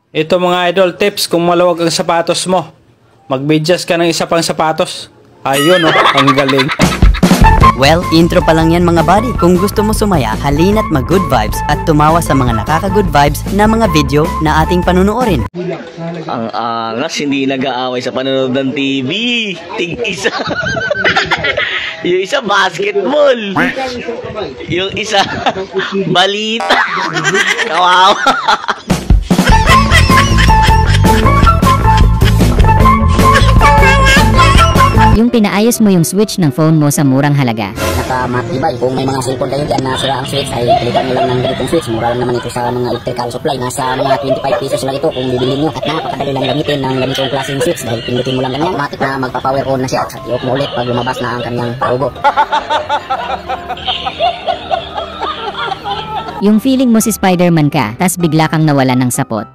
Ito mga idol, tips kung maluwag ang sapatos mo. Mag-medyas ka ng isa pang sapatos. Ayun oh, ang galing. Well, intro pa lang yan mga buddy. Kung gusto mo sumaya, halina't mag-good vibes at tumawa sa mga nakaka-good vibes na mga video na ating panunuorin. Ang angas, hindi nag-aaway sa panonood ng TV. Tig-isa. Yung isa basketball. Yung isa balita. Kawawa. Yung pinaayos mo yung switch ng phone mo sa murang halaga. Nakamatibay. Kung may mga cellphone kayo dyan na sira ang switch, ay pilitan nyo lang ng ganitong switch. Mura lang naman ito sa mga electrical supply. Nasa mga 25 pesos lang ito kung bibilin nyo. At napakadali lang gamitin ng ganitong klaseng switch. Dahil pindutin mo lang ganyan, matik na magpa-power on na siya. At i-off mo ulit pag lumabas na ang kanyang parubo. Yung feeling mo si Spider-Man ka, tas bigla kang nawalan ng sapot.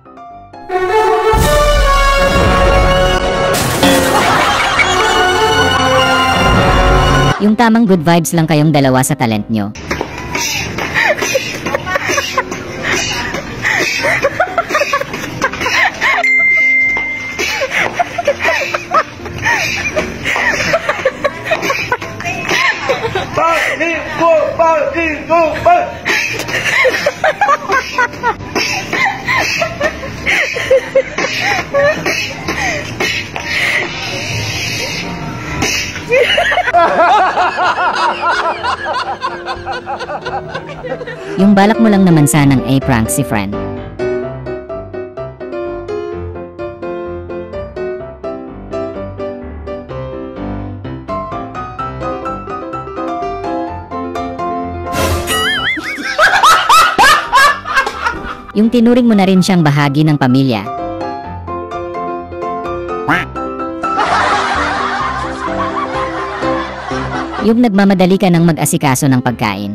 Yung tamang good vibes lang kayong dalawa sa talent nyo. Yung balak mo lang naman sanang prank si friend. Yung tinuring mo na rin siyang bahagi ng pamilya. Yung nagmamadali ka ng mag-asikaso ng pagkain.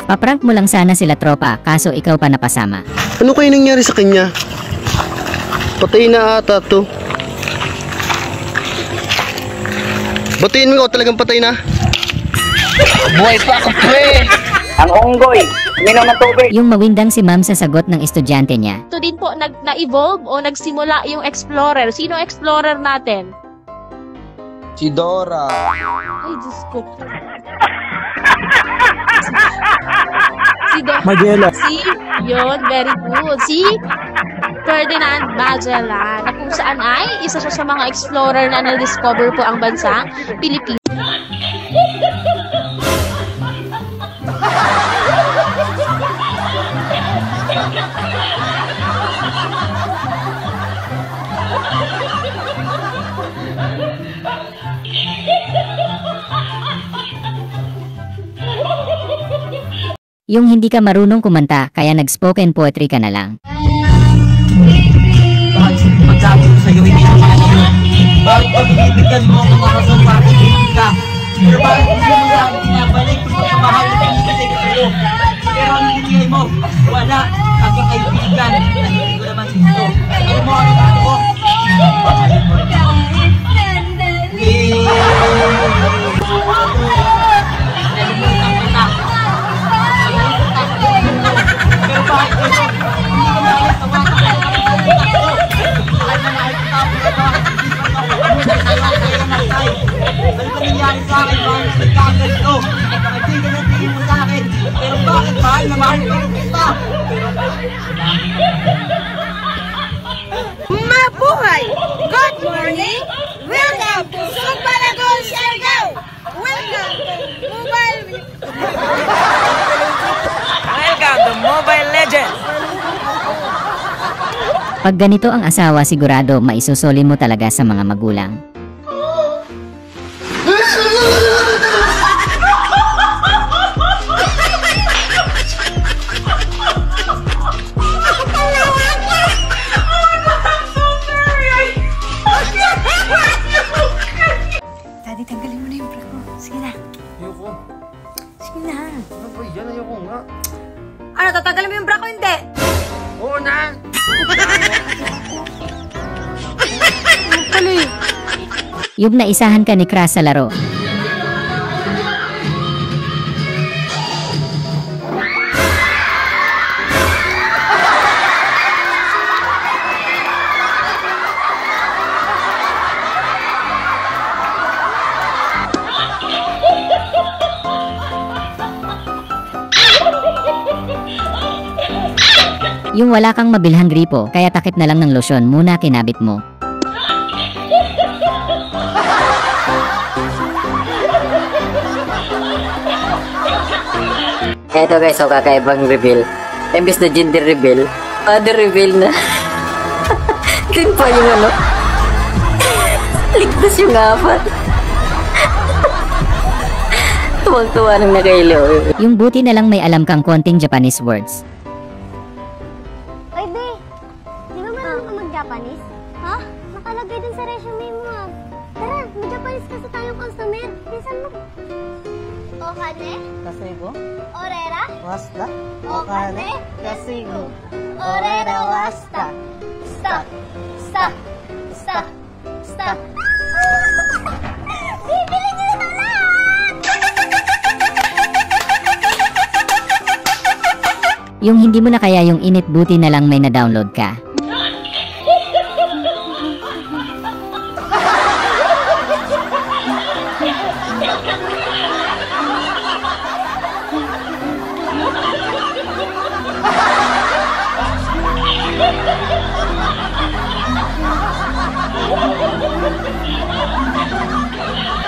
Paprank mo lang sana sila tropa, kaso ikaw pa napasama. Ano kayo nangyari sa kanya? Patay na ata to. Batiin mo, talagang patay na. Buhay pa ako, pre! Ang unggoy, minom ng tubig. Yung mawindang si ma'am sa sagot ng estudyante niya. Ito din po, na-evolve o nagsimula yung Explorer. Sino Explorer natin? Si Dora. Ay, Diyos ko. Si Magellan. Yun, very good. Si Ferdinand Magellan, na kung saan ay isa siya sa mga explorer na na-discover po ang bansang Pilipinas. Yung hindi ka marunong kumanta, kaya nag-spoken poetry ka na lang. Pagsabi ko sa'yo, hindi naman sa'yo. Bakit pag-ibigyan mo ang mga rason para ibigin ka? Pero bakit hindi mo lang pinabalik kung pagkamahal na pinibigay ko sa'yo? Pero ang binigay mo, wala. Aking kaibigan, na hindi ko naman gusto. Ano mo ang nato ko? Pagkalit mo rin ako. Nalimutan kita. Pero bakit ito? Hindi ko bakit tawakan ko. Ay na nakikitapos ka ba? Hindi pa ako. Ay kayo namatay. Ano ba nangyari sa akin? Bakit nagkaganito? Nagtigan na tingin mo sa akin. Pero bakit mahal na mahal ko kita? Mabuhay! Good morning! Welcome to Sugbalagol, Siargao! Welcome to Mobile... Welcome to Mobile Legends! Pag ganito ang asawa, sigurado maisusoli mo talaga sa mga magulang. Daddy, tanggalin mo na yung bra ko. Sige na. Ayoko. Sige na. Ano ba yan? Ayoko nga. Ano, tatanggalin mo yung bra ko? Hindi. Oo na. Yung naisahan ka ni Crash sa laro. Yung wala kang mabilhang gripo, kaya takip na lang ng losyon muna kinabit mo. Eto guys, so kakaibang reveal. Imbis na gender reveal, father reveal na. Din pa yung ano. Ligtas yung apat. Tuwang-tuwa nang nakailo. Yung buti na lang may alam kang konting Japanese words. Oy, be! Di ba marunong ka mag-Japanese? Ha? Nakalagay dun sa resume mo. Tara, mag-Japanese kasi tayong customer. Bisan mo. Okane? Kasigo? Orera? Wasta? Okane? Kasigo? Orera wasta. Stop. Stop. Stop. Stop. Bibili niyo na lahat! Yung hindi mo na kaya yung init, buti na lang may na-download ka.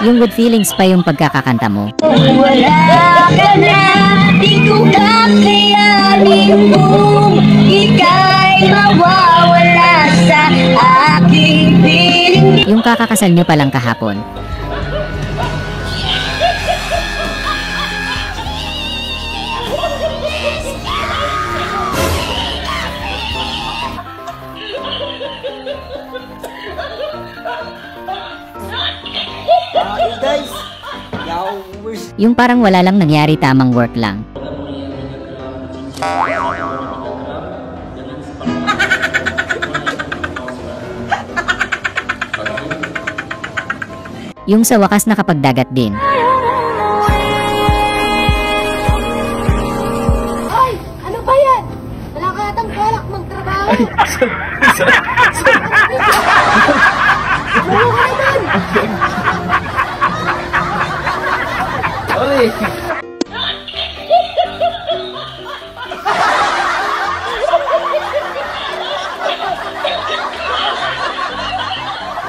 Yung good feelings pa yung pagkakakanta mo. Wala ka na, di ko kakayanin kung ika'y mawawala sa aking piling. Yung kakakasal nyo palang kahapon. Guys, Yung parang wala lang nangyari, tamang work lang. Yung sa wakas nakapagdagat din. Hoy! Ano ba yan? Wala ka yatang balak magtrabaho. Wala ka naman!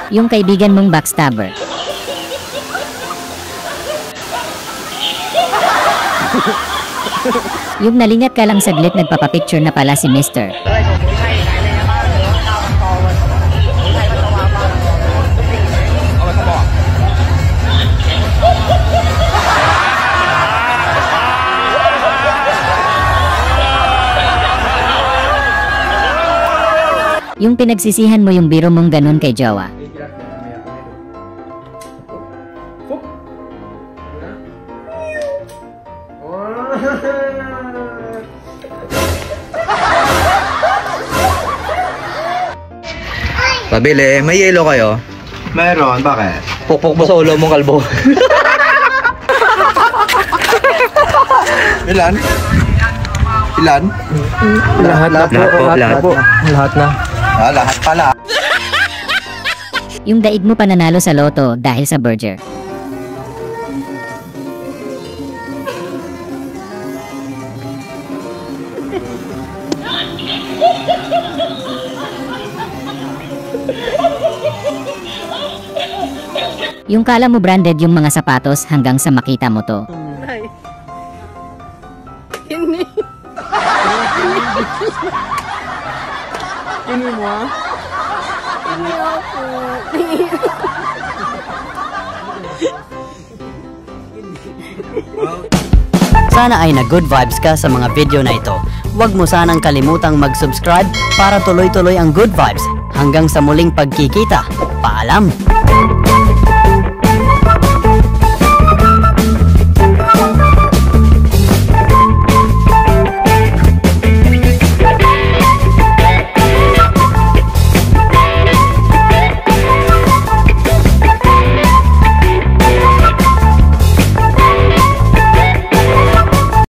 Yung kaibigan mong backstabber. Yung nalingat ka lang saglit, nagpapapicture na pala si Mr. Yung pinagsisihan mo yung biro mong ganun kay jowa. Pabili, may yelo kayo? Meron, bakit? Pukpok mo sa ulo mong kalbo. Ilan? Ilan? Lahat na. Ah, lahat pala. Yung daig mo pananalo sa loto dahil sa burger. Yung kala mo branded yung mga sapatos hanggang sa makita mo to. Ini mo ah? Ini ako. Sana ay na-good vibes ka sa mga video na ito. Huwag mo sanang kalimutang mag-subscribe para tuloy-tuloy ang good vibes. Hanggang sa muling pagkikita. Paalam!